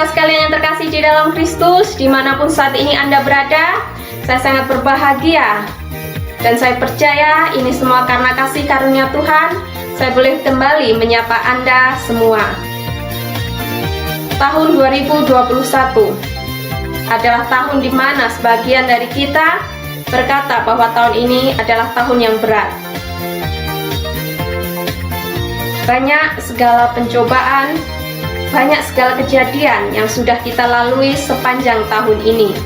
Saudara sekalian yang terkasih di dalam Kristus, dimanapun saat ini Anda berada, saya sangat berbahagia. Dan saya percaya ini semua karena kasih karunia Tuhan, saya boleh kembali menyapa Anda semua. Tahun 2021 adalah tahun di mana sebagian dari kita berkata bahwa tahun ini adalah tahun yang berat. Banyak segala pencobaan, banyak segala kejadian yang sudah kita lalui sepanjang tahun ini.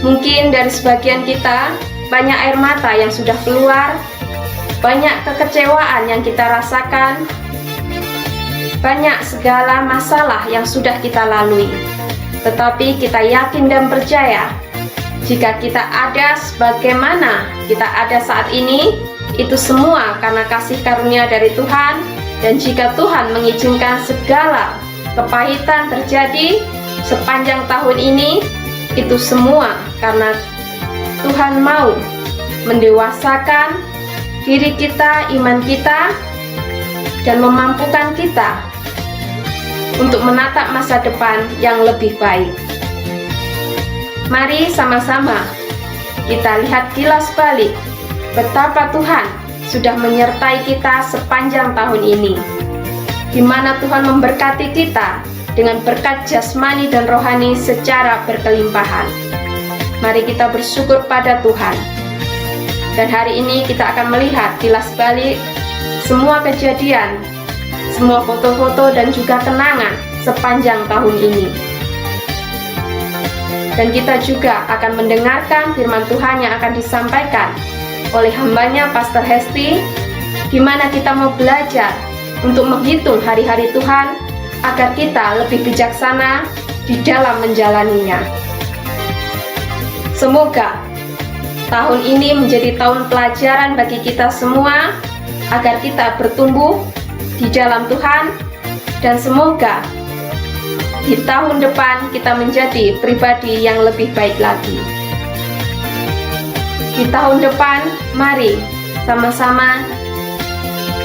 Mungkin dari sebagian kita, banyak air mata yang sudah keluar, banyak kekecewaan yang kita rasakan, banyak segala masalah yang sudah kita lalui. Tetapi kita yakin dan percaya, jika kita ada sebagaimana kita ada saat ini, itu semua karena kasih karunia dari Tuhan. Dan jika Tuhan mengizinkan segala kepahitan terjadi sepanjang tahun ini, itu semua karena Tuhan mau mendewasakan diri kita, iman kita, dan memampukan kita untuk menatap masa depan yang lebih baik. Mari sama-sama kita lihat kilas balik betapa Tuhan sudah menyertai kita sepanjang tahun ini, di mana Tuhan memberkati kita dengan berkat jasmani dan rohani secara berkelimpahan. Mari kita bersyukur pada Tuhan. Dan hari ini kita akan melihat kilas balik semua kejadian, semua foto-foto dan juga kenangan sepanjang tahun ini. Dan kita juga akan mendengarkan firman Tuhan yang akan disampaikan oleh hambanya Pastor Hesti, di mana kita mau belajar untuk menghitung hari-hari Tuhan agar kita lebih bijaksana di dalam menjalaninya. Semoga tahun ini menjadi tahun pelajaran bagi kita semua agar kita bertumbuh di dalam Tuhan, dan semoga di tahun depan kita menjadi pribadi yang lebih baik lagi. Di tahun depan, mari sama-sama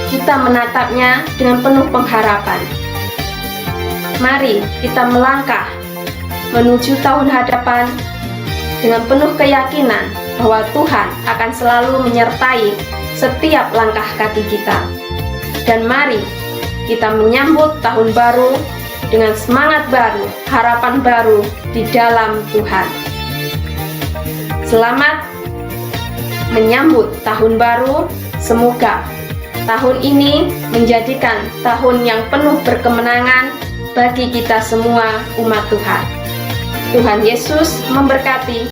kita menatapnya dengan penuh pengharapan. Mari kita melangkah menuju tahun hadapan dengan penuh keyakinan bahwa Tuhan akan selalu menyertai setiap langkah kaki kita. Dan mari kita menyambut tahun baru dengan semangat baru, harapan baru di dalam Tuhan. Selamat menyambut tahun baru. Semoga tahun ini menjadikan tahun yang penuh berkemenangan bagi kita semua umat Tuhan. Tuhan Yesus memberkati.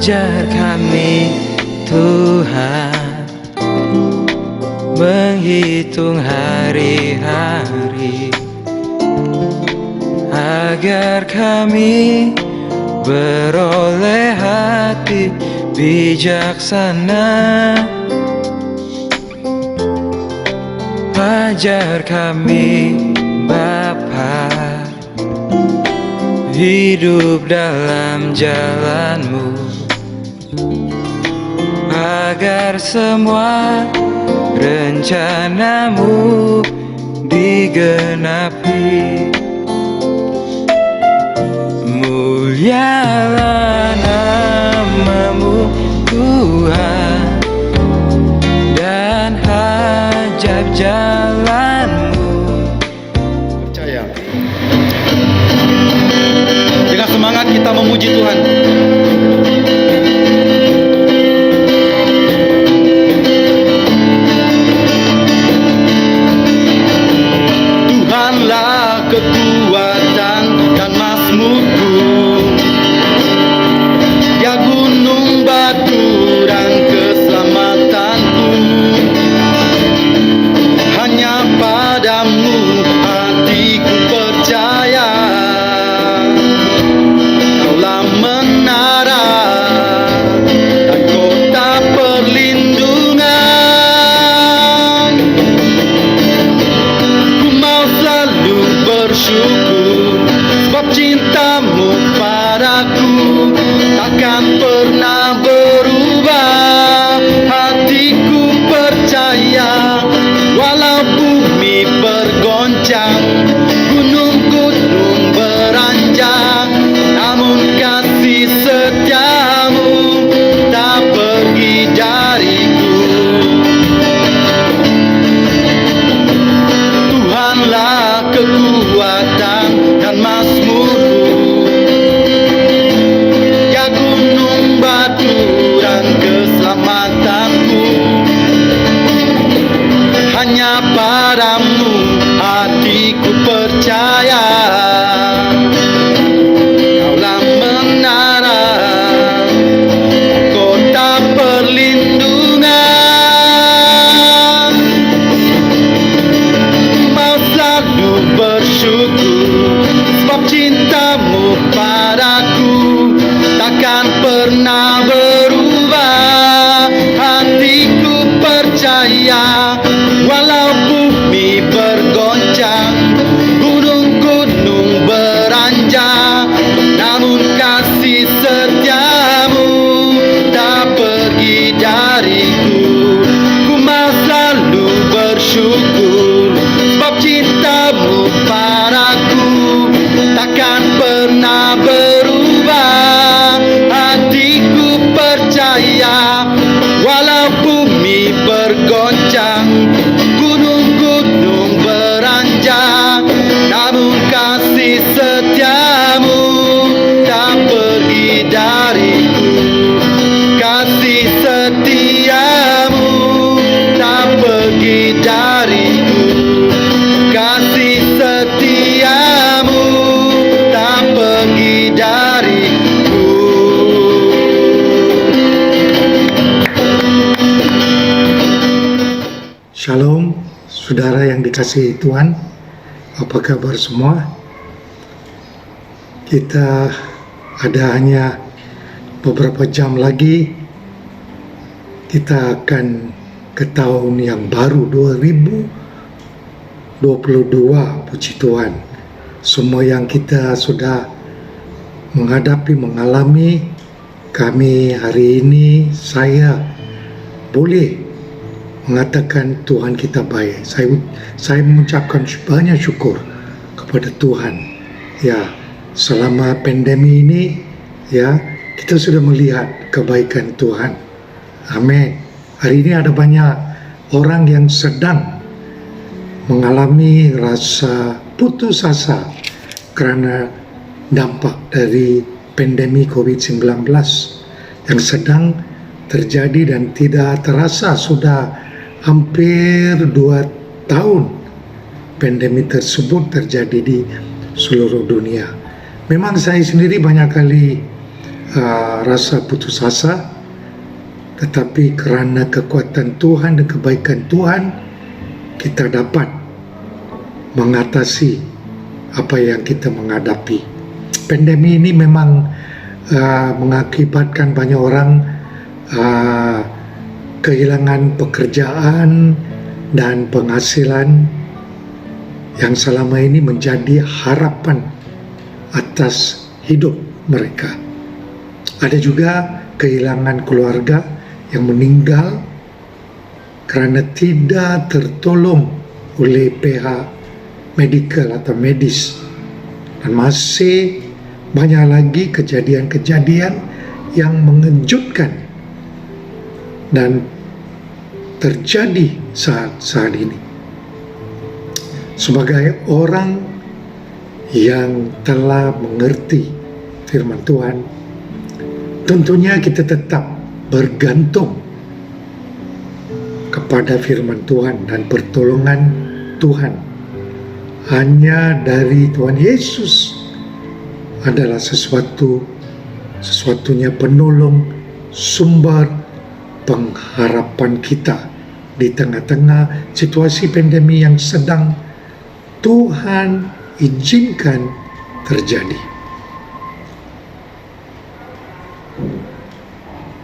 Ajar kami Tuhan menghitung hari-hari, agar kami beroleh hati bijaksana. Ajar kami Bapa hidup dalam jalan-Mu, agar semua rencana-Mu digenapi. Mulialah nama-Mu Tuhan, dan hajab jalan-Mu. Percaya. Dengan semangat kita memuji Tuhan. Tuhanlah kekuatan dan mazmurku, ya gunung batu dan keselamatanku. Hanya padamu hatiku percaya, Kaulah takkan pernah berubah. Hatiku percaya, walau bumi bergoncang, gunung-gunung beranjak, namun kasih setiamu tak pergi dariku. Tuhanlah kekuatan dan mazmurku, ya gunung batu dan keselamatanku. Hanya padamu hatiku percaya, Kaulah menara, kota perlindungan. Mau selalu bersyukur, sebab cintamu padaku takkan pernah berubah. Hatiku percaya, walau bumi bergoncang, gunung-gunung beranjak, namun kasih setiamu tak pergi dariku. Ku mau selalu bersyukur, sebab cintamu padaku takkan pernah berubah. Hatiku percaya, walau bumi bergoncang, gunung-gunung beranjak, namun kasih setiamu tak pergi dariku. Kasih setiamu tak pergi dariku. Kasih setiamu tak pergi dariku. Shalom, saudara yang dikasihi Tuhan. Apa kabar semua? Kita ada hanya beberapa jam lagi, kita akan ke tahun yang baru 2022. Puji Tuhan, semua yang kita sudah mengalami, kami hari ini, saya boleh mengatakan Tuhan kita baik. Saya mengucapkan banyak syukur kepada Tuhan. Ya, selama pandemi ini, ya, kita sudah melihat kebaikan Tuhan. Amin. Hari ini ada banyak orang yang sedang mengalami rasa putus asa karena dampak dari pandemi COVID-19 yang sedang terjadi dan tidak terasa sudah hampir 2 tahun pandemi tersebut terjadi di seluruh dunia. Memang saya sendiri banyak kali rasa putus asa, tetapi karena kekuatan Tuhan dan kebaikan Tuhan, kita dapat mengatasi apa yang kita menghadapi. Pandemi ini memang mengakibatkan banyak orang kehilangan pekerjaan dan penghasilan yang selama ini menjadi harapan atas hidup mereka. Ada juga kehilangan keluarga yang meninggal karena tidak tertolong oleh pihak medikal atau medis. Dan masih banyak lagi kejadian-kejadian yang mengejutkan dan terjadi saat ini. Sebagai orang yang telah mengerti firman Tuhan, tentunya kita tetap bergantung kepada firman Tuhan dan pertolongan Tuhan. Hanya dari Tuhan Yesus adalah sesuatunya penolong, sumber pengharapan kita di tengah-tengah situasi pandemi yang sedang Tuhan izinkan terjadi.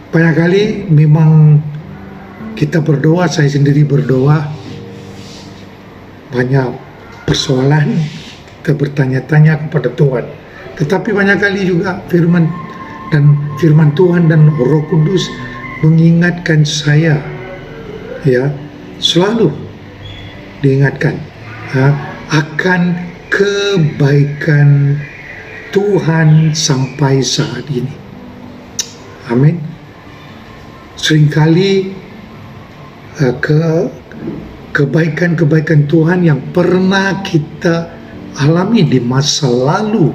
Banyak kali memang kita berdoa, saya sendiri berdoa, banyak persoalan, kita bertanya-tanya kepada Tuhan. Tetapi banyak kali juga firman dan firman Tuhan dan Roh Kudus mengingatkan saya, ya, selalu diingatkan akan kebaikan Tuhan sampai saat ini. Amin. Seringkali kebaikan-kebaikan Tuhan yang pernah kita alami di masa lalu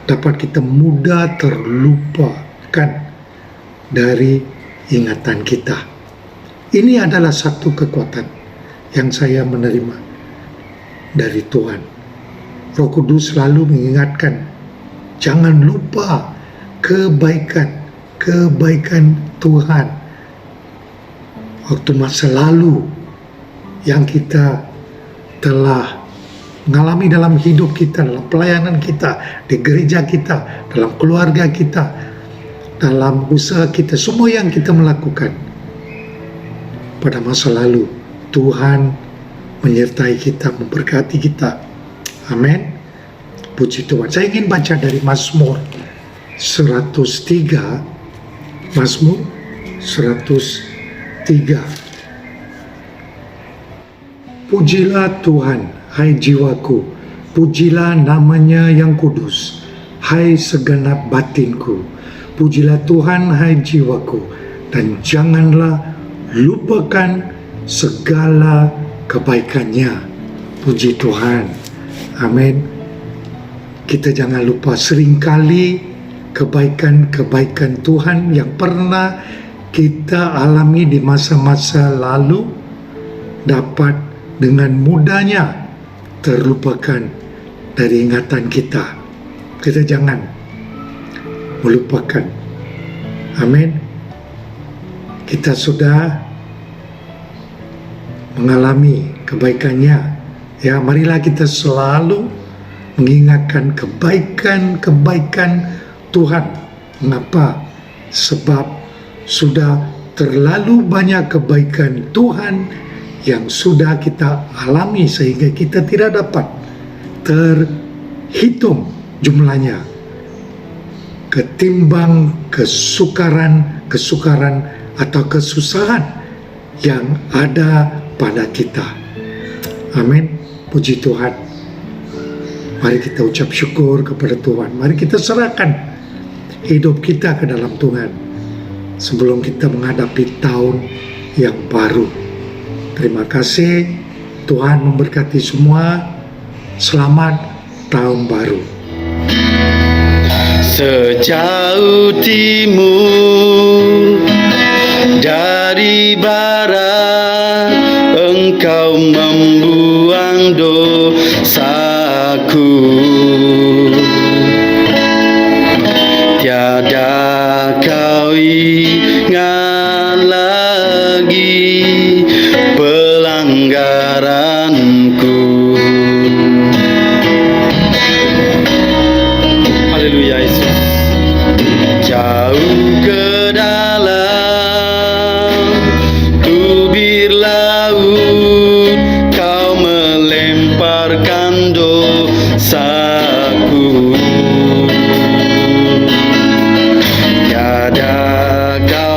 dapat kita mudah terlupakan dari ingatan kita. Ini adalah satu kekuatan yang saya menerima dari Tuhan. Roh Kudus selalu mengingatkan, jangan lupa kebaikan Tuhan waktu masa lalu yang kita telah mengalami dalam hidup kita, dalam pelayanan kita, di gereja kita, dalam keluarga kita, dalam usaha kita, semua yang kita melakukan pada masa lalu. Tuhan menyertai kita, memberkati kita. Amin. Puji Tuhan. Saya ingin baca dari Mazmur 103. Mazmur 103. Pujilah Tuhan, hai jiwaku, pujilah namanya yang kudus, hai segenap batinku. Pujilah Tuhan, hai jiwaku, dan janganlah lupakan segala kebaikannya. Puji Tuhan. Amin. Kita jangan lupa, seringkali kebaikan-kebaikan Tuhan yang pernah kita alami di masa-masa lalu dapat dengan mudahnya terlupakan dari ingatan kita. Kita jangan melupakan. Amin. Kita sudah mengalami kebaikannya, ya, marilah kita selalu mengingatkan kebaikan-kebaikan Tuhan. Mengapa? Sebab sudah terlalu banyak kebaikan Tuhan yang sudah kita alami sehingga kita tidak dapat terhitung jumlahnya, ketimbang kesukaran atau kesusahan yang ada pada kita. Amin. Puji Tuhan. Mari kita ucap syukur kepada Tuhan. Mari kita serahkan hidup kita ke dalam Tuhan sebelum kita menghadapi tahun yang baru. Terima kasih. Tuhan memberkati semua. Selamat tahun baru. Sejauh timur dari barat, Engkau membuang dosaku. Tiada kau ingat lagi pelanggaranku. Haleluya Yesus. Jauh ke dalam tubir laut, kau melemparkan dosaku. Tiada kau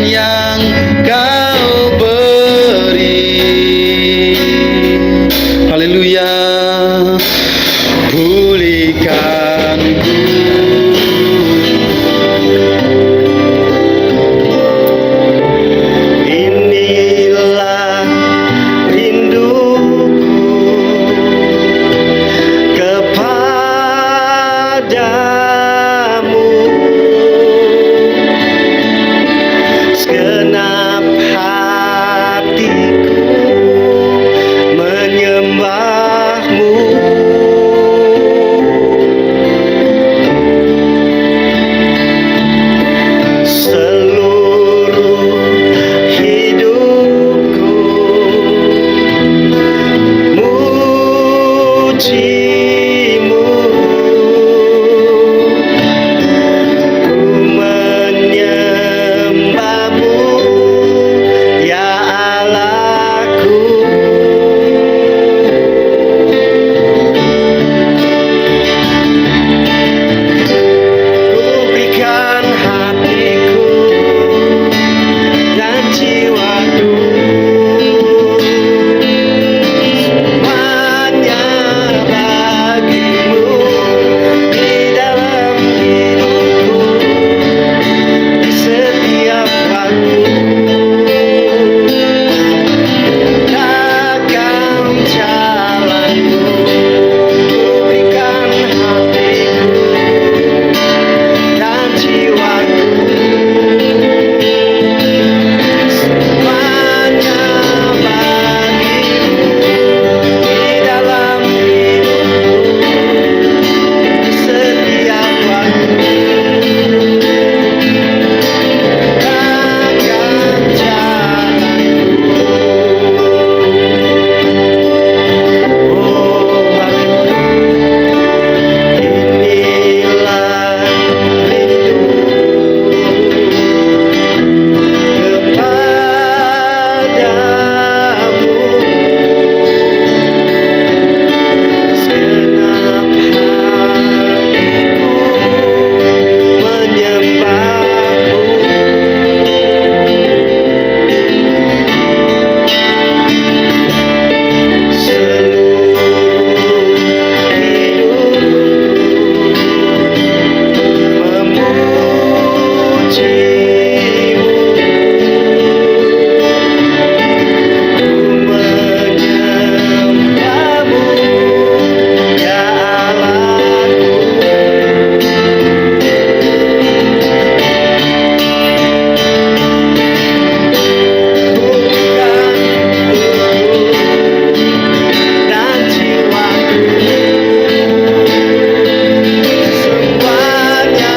yang Kau beri. Haleluya. Pulihkanku. Inilah rinduku kepadamu, segenap hatiku menyembahmu. Seluruh hidupku mujimu, ku menyembahmu ya Allahku. Ku berikan hatiku dan jiwaku, semuanya bagimu di dalam hidupku, di setiap waktu. Takkan jalanku, ku berikan hatiku dan jiwaku, semuanya bagimu di dalam hidupku, di setiap waktu. Takkan jalanku. Oh, inilah rinduku kepadamu, segenap hatiku menyembahmu. Seluruh hidupku memujimu, ku menyembahmu ya Allahku. Bukan tubuhku dan jiwaku, semuanya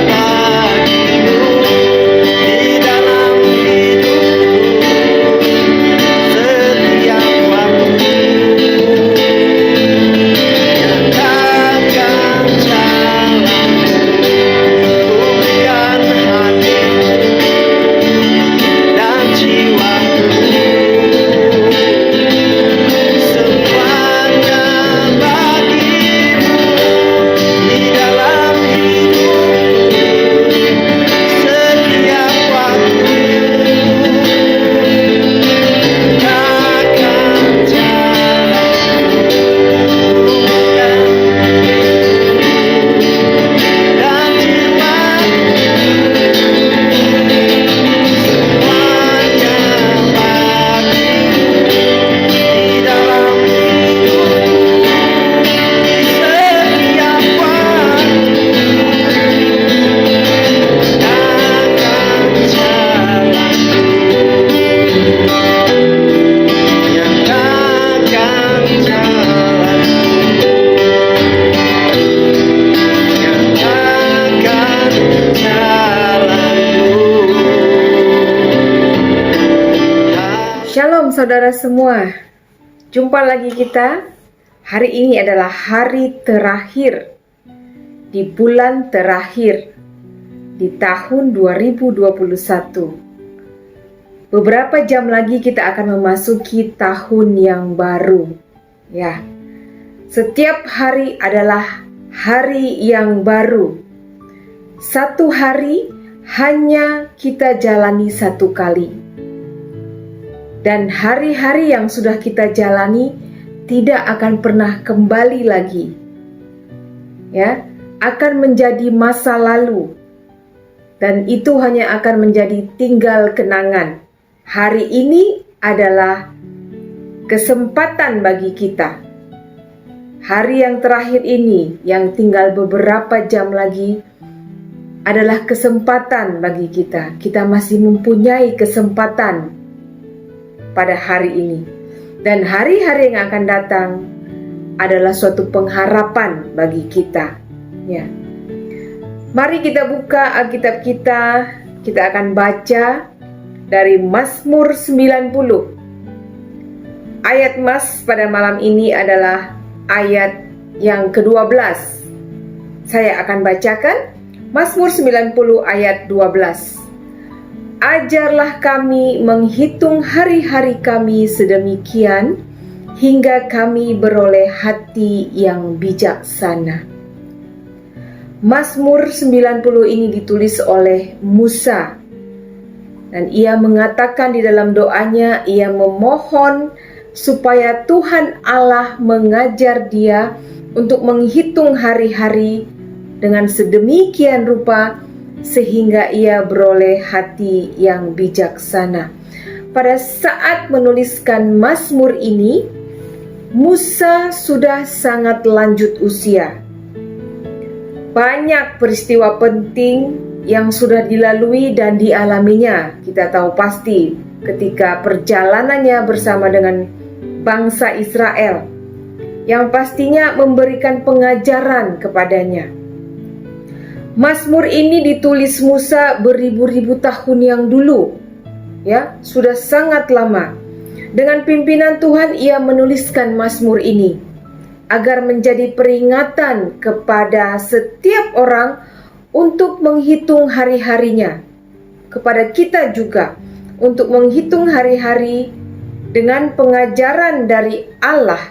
bagimu di dalam hidupku, setiap waktu. Nyatakan jalanku, ku berikan hatiku dan jiwaku, semuanya bagimu di dalam hidupku, setiap waktu. Takkan jalanku, dan jiwaku, semuanya bagimu di dalam hidupku, di setiap waktu. Takkan jalanku, nyatakan jalanku, nyatakan jalanku. Shalom saudara semua. Jumpa lagi kita. Hari ini adalah hari terakhir di bulan terakhir di tahun 2021. Beberapa jam lagi kita akan memasuki tahun yang baru. Ya. Setiap hari adalah hari yang baru. Satu hari hanya kita jalani satu kali. Dan hari-hari yang sudah kita jalani tidak akan pernah kembali lagi. Ya, akan menjadi masa lalu. Dan itu hanya akan menjadi tinggal kenangan. Hari ini adalah kesempatan bagi kita. Hari yang terakhir ini, yang tinggal beberapa jam lagi, adalah kesempatan bagi kita. Kita masih mempunyai kesempatan pada hari ini. Dan hari-hari yang akan datang adalah suatu pengharapan bagi kita. Ya. Mari kita buka Alkitab kita. Kita akan baca dari Mazmur 90. Ayat Mas pada malam ini adalah ayat yang ke-12. Saya akan bacakan Mazmur 90 ayat 12. Ajarlah kami menghitung hari-hari kami sedemikian hingga kami beroleh hati yang bijaksana. Mazmur 90 ini ditulis oleh Musa. Dan ia mengatakan di dalam doanya, ia memohon supaya Tuhan Allah mengajar dia untuk menghitung hari-hari dengan sedemikian rupa sehingga ia beroleh hati yang bijaksana. Pada saat menuliskan Mazmur ini, Musa sudah sangat lanjut usia. Banyak peristiwa penting yang sudah dilalui dan dialaminya. Kita tahu pasti ketika perjalanannya bersama dengan bangsa Israel, yang pastinya memberikan pengajaran kepadanya. Mazmur ini ditulis Musa beribu-ribu tahun yang dulu, ya, sudah sangat lama. Dengan pimpinan Tuhan ia menuliskan Mazmur ini agar menjadi peringatan kepada setiap orang untuk menghitung hari-harinya. Kepada kita juga untuk menghitung hari-hari dengan pengajaran dari Allah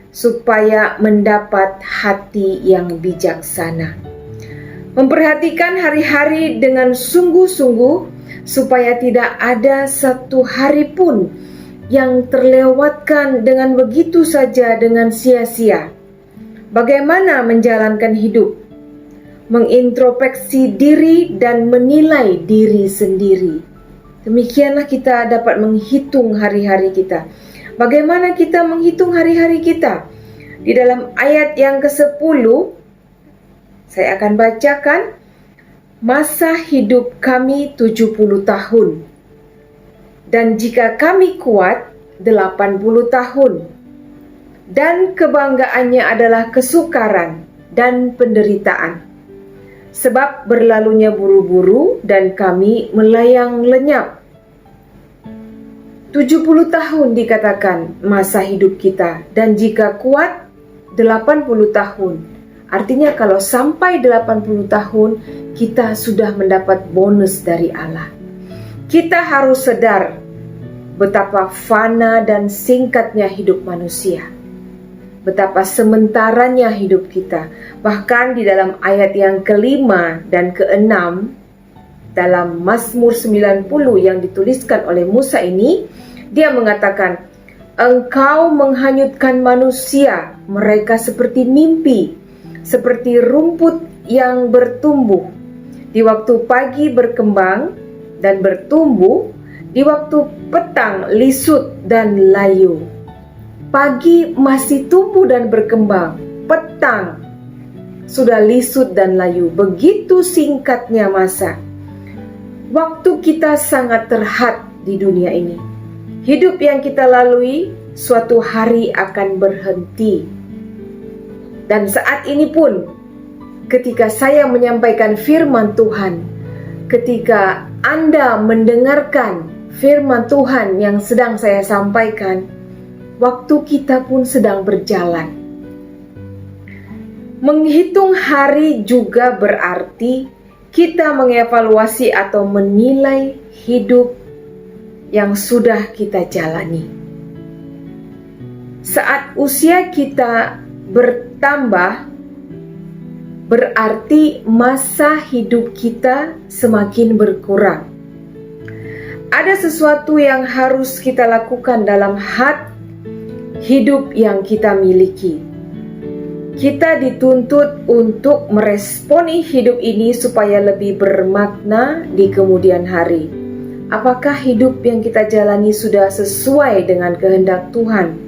supaya mendapat hati yang bijaksana. Memperhatikan hari-hari dengan sungguh-sungguh supaya tidak ada satu hari pun yang terlewatkan dengan begitu saja dengan sia-sia. Bagaimana menjalankan hidup? Mengintrospeksi diri dan menilai diri sendiri. Demikianlah kita dapat menghitung hari-hari kita. Bagaimana kita menghitung hari-hari kita? Di dalam ayat yang ke-10, saya akan bacakan, masa hidup kami 70 tahun. Dan jika kami kuat, 80 tahun. Dan kebanggaannya adalah kesukaran dan penderitaan. Sebab berlalunya buru-buru dan kami melayang lenyap. 70 tahun dikatakan masa hidup kita, dan jika kuat 80 tahun. Artinya kalau sampai 80 tahun kita sudah mendapat bonus dari Allah. Kita harus sadar betapa fana dan singkatnya hidup manusia. Betapa sementaranya hidup kita. Bahkan di dalam ayat yang ke-5 dan ke-6 dalam Mazmur 90 yang dituliskan oleh Musa ini, dia mengatakan, Engkau menghanyutkan manusia, mereka seperti mimpi, seperti rumput yang bertumbuh. Di waktu pagi berkembang dan bertumbuh, di waktu petang lisut dan layu. Pagi masih tumbuh dan berkembang, petang sudah lisut dan layu. Begitu singkatnya masa. Waktu kita sangat terhad di dunia ini. Hidup yang kita lalui suatu hari akan berhenti. Dan saat ini pun, ketika saya menyampaikan firman Tuhan, ketika Anda mendengarkan firman Tuhan yang sedang saya sampaikan, waktu kita pun sedang berjalan. Menghitung hari juga berarti kita mengevaluasi atau menilai hidup yang sudah kita jalani. Saat usia kita bertambah, berarti masa hidup kita semakin berkurang. Ada sesuatu yang harus kita lakukan dalam hidup yang kita miliki. Kita dituntut untuk meresponi hidup ini supaya lebih bermakna di kemudian hari. Apakah hidup yang kita jalani sudah sesuai dengan kehendak Tuhan?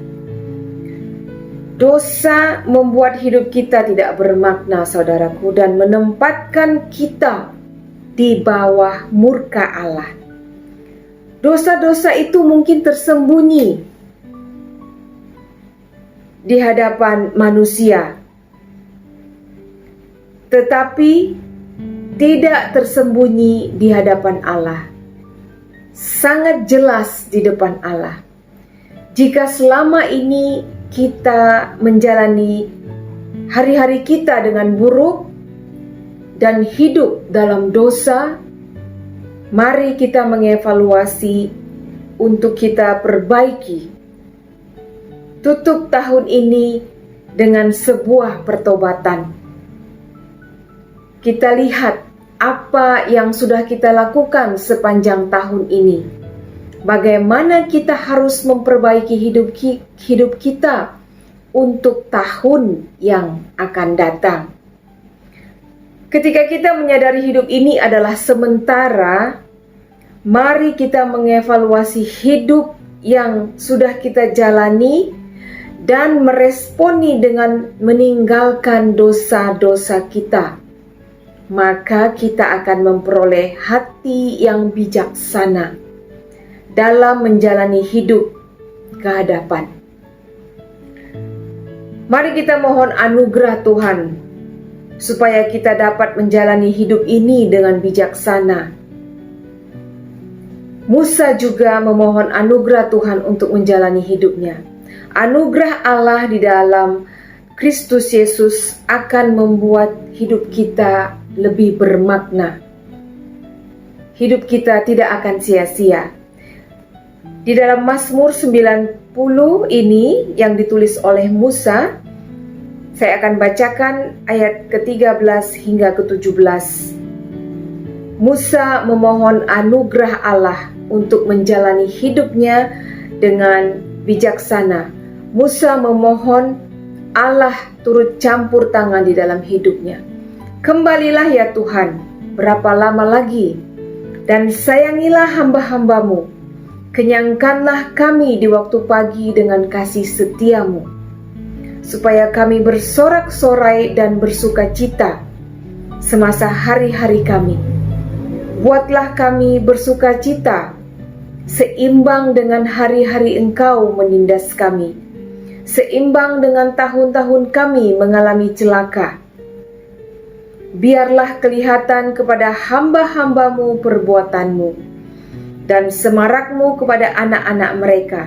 Dosa membuat hidup kita tidak bermakna, saudaraku, dan menempatkan kita di bawah murka Allah. Dosa-dosa itu mungkin tersembunyi di hadapan manusia, tetapi tidak tersembunyi di hadapan Allah. Sangat jelas di depan Allah. Jika selama ini kita menjalani hari-hari kita dengan buruk dan hidup dalam dosa, mari kita mengevaluasi untuk kita perbaiki. Tutup tahun ini dengan sebuah pertobatan. Kita lihat apa yang sudah kita lakukan sepanjang tahun ini. Bagaimana kita harus memperbaiki hidup kita untuk tahun yang akan datang. Ketika kita menyadari hidup ini adalah sementara, mari kita mengevaluasi hidup yang sudah kita jalani dan meresponi dengan meninggalkan dosa-dosa kita. Maka kita akan memperoleh hati yang bijaksana dalam menjalani hidup ke hadapan. Mari kita mohon anugerah Tuhan supaya kita dapat menjalani hidup ini dengan bijaksana. Musa juga memohon anugerah Tuhan untuk menjalani hidupnya. Anugerah Allah di dalam Kristus Yesus akan membuat hidup kita lebih bermakna. Hidup kita tidak akan sia-sia. Di dalam Mazmur 90 ini yang ditulis oleh Musa, saya akan bacakan ayat ke-13 hingga ke-17. Musa memohon anugerah Allah untuk menjalani hidupnya dengan bijaksana. Musa memohon Allah turut campur tangan di dalam hidupnya. Kembalilah ya Tuhan, berapa lama lagi? Dan sayangilah hamba-hambamu. Kenyangkanlah kami di waktu pagi dengan kasih setiamu, supaya kami bersorak-sorai dan bersuka cita semasa hari-hari kami. Buatlah kami bersuka cita, seimbang dengan hari-hari Engkau menindas kami, seimbang dengan tahun-tahun kami mengalami celaka. Biarlah kelihatan kepada hamba-hambamu perbuatanmu, dan semarakmu kepada anak-anak mereka.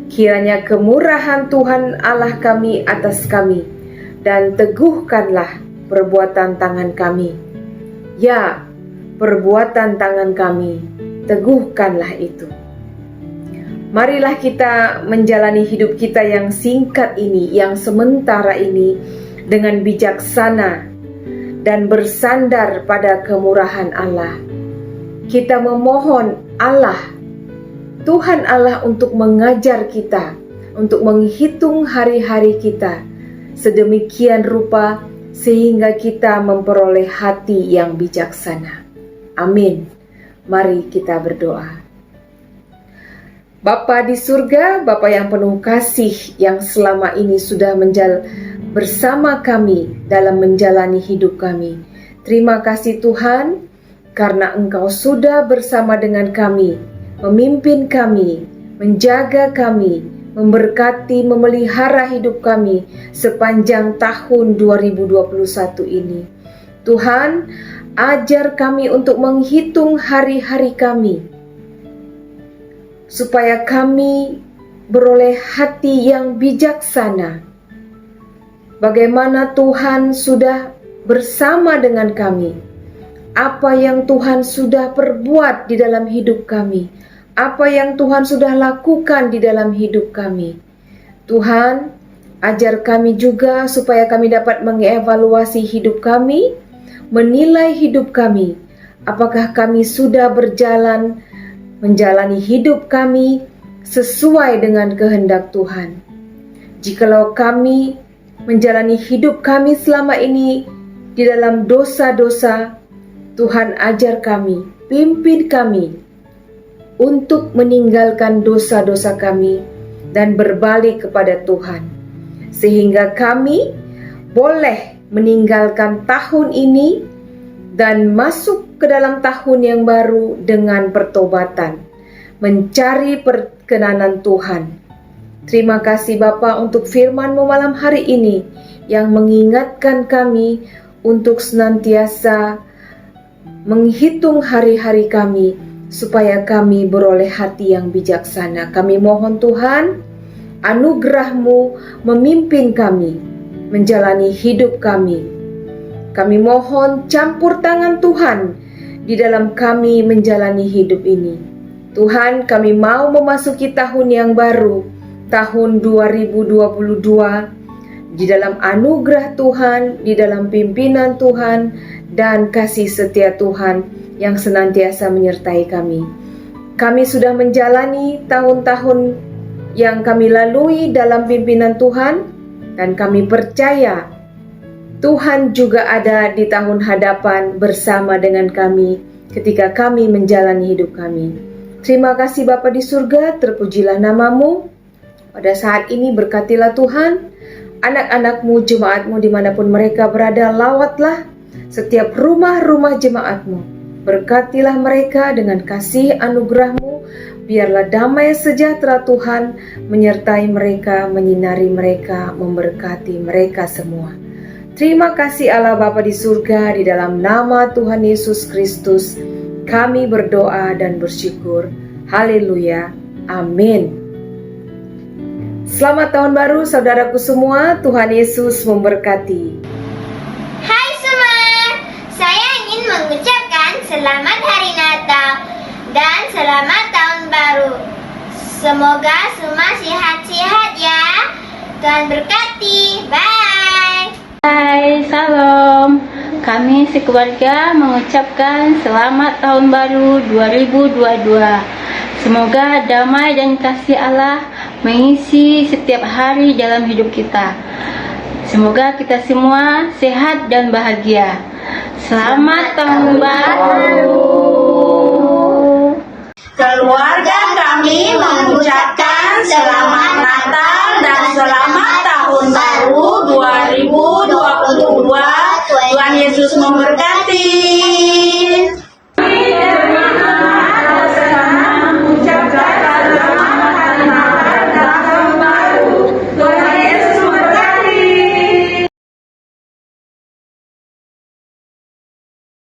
Kiranya kemurahan Tuhan Allah kami atas kami, dan teguhkanlah perbuatan tangan kami. Ya, perbuatan tangan kami, teguhkanlah itu. Marilah kita menjalani hidup kita yang singkat ini, yang sementara ini, dengan bijaksana dan bersandar pada kemurahan Allah. Kita memohon Allah, Tuhan Allah, untuk mengajar kita, untuk menghitung hari-hari kita sedemikian rupa sehingga kita memperoleh hati yang bijaksana. Amin. Mari kita berdoa. Bapa di surga, Bapa yang penuh kasih, yang selama ini sudah bersama kami dalam menjalani hidup kami. Terima kasih Tuhan, karena Engkau sudah bersama dengan kami, memimpin kami, menjaga kami, memberkati, memelihara hidup kami sepanjang tahun 2021 ini. Tuhan, ajar kami untuk menghitung hari-hari kami, supaya kami beroleh hati yang bijaksana. Bagaimana Tuhan sudah bersama dengan kami, apa yang Tuhan sudah perbuat di dalam hidup kami, apa yang Tuhan sudah lakukan di dalam hidup kami. Tuhan, Ajar kami juga supaya kami dapat mengevaluasi hidup kami, menilai hidup kami, apakah kami sudah menjalani hidup kami sesuai dengan kehendak Tuhan. Jikalau kami menjalani hidup kami selama ini di dalam dosa-dosa, Tuhan ajar kami, pimpin kami untuk meninggalkan dosa-dosa kami dan berbalik kepada Tuhan, sehingga kami boleh meninggalkan tahun ini dan masuk ke dalam tahun yang baru dengan pertobatan, mencari perkenanan Tuhan. Terima kasih Bapa untuk firman-Mu malam hari ini yang mengingatkan kami untuk senantiasa menghitung hari-hari kami supaya kami beroleh hati yang bijaksana. Kami mohon Tuhan, anugerah-Mu memimpin kami menjalani hidup kami. Kami mohon campur tangan Tuhan di dalam kami menjalani hidup ini. Tuhan, kami mau memasuki tahun yang baru, tahun 2022, di dalam anugerah Tuhan, di dalam pimpinan Tuhan, dan kasih setia Tuhan yang senantiasa menyertai kami. Kami sudah menjalani tahun-tahun yang kami lalui dalam pimpinan Tuhan, dan kami percaya Tuhan juga ada di tahun hadapan bersama dengan kami ketika kami menjalani hidup kami. Terima kasih Bapa di surga, terpujilah nama-Mu. Pada saat ini berkatilah Tuhan, anak-anak-Mu, jemaat-Mu dimanapun mereka berada, lawatlah setiap rumah-rumah jemaat-Mu. Berkatilah mereka dengan kasih anugerah-Mu, biarlah damai sejahtera Tuhan menyertai mereka, menyinari mereka, memberkati mereka semua. Terima kasih Allah Bapa di surga, di dalam nama Tuhan Yesus Kristus, kami berdoa dan bersyukur. Haleluya. Amin. Selamat tahun baru saudaraku semua, Tuhan Yesus memberkati. Hai semua, saya ingin mengucapkan selamat hari Natal dan selamat tahun baru. Semoga semua sehat-sehat ya. Tuhan berkati. Bye. Hai, salam. Kami sekeluarga mengucapkan selamat tahun baru 2022. Semoga damai dan kasih Allah mengisi setiap hari dalam hidup kita. Semoga kita semua sehat dan bahagia. Selamat tahun baru. Keluarga kami mengucapkan selamat Natal dan selamat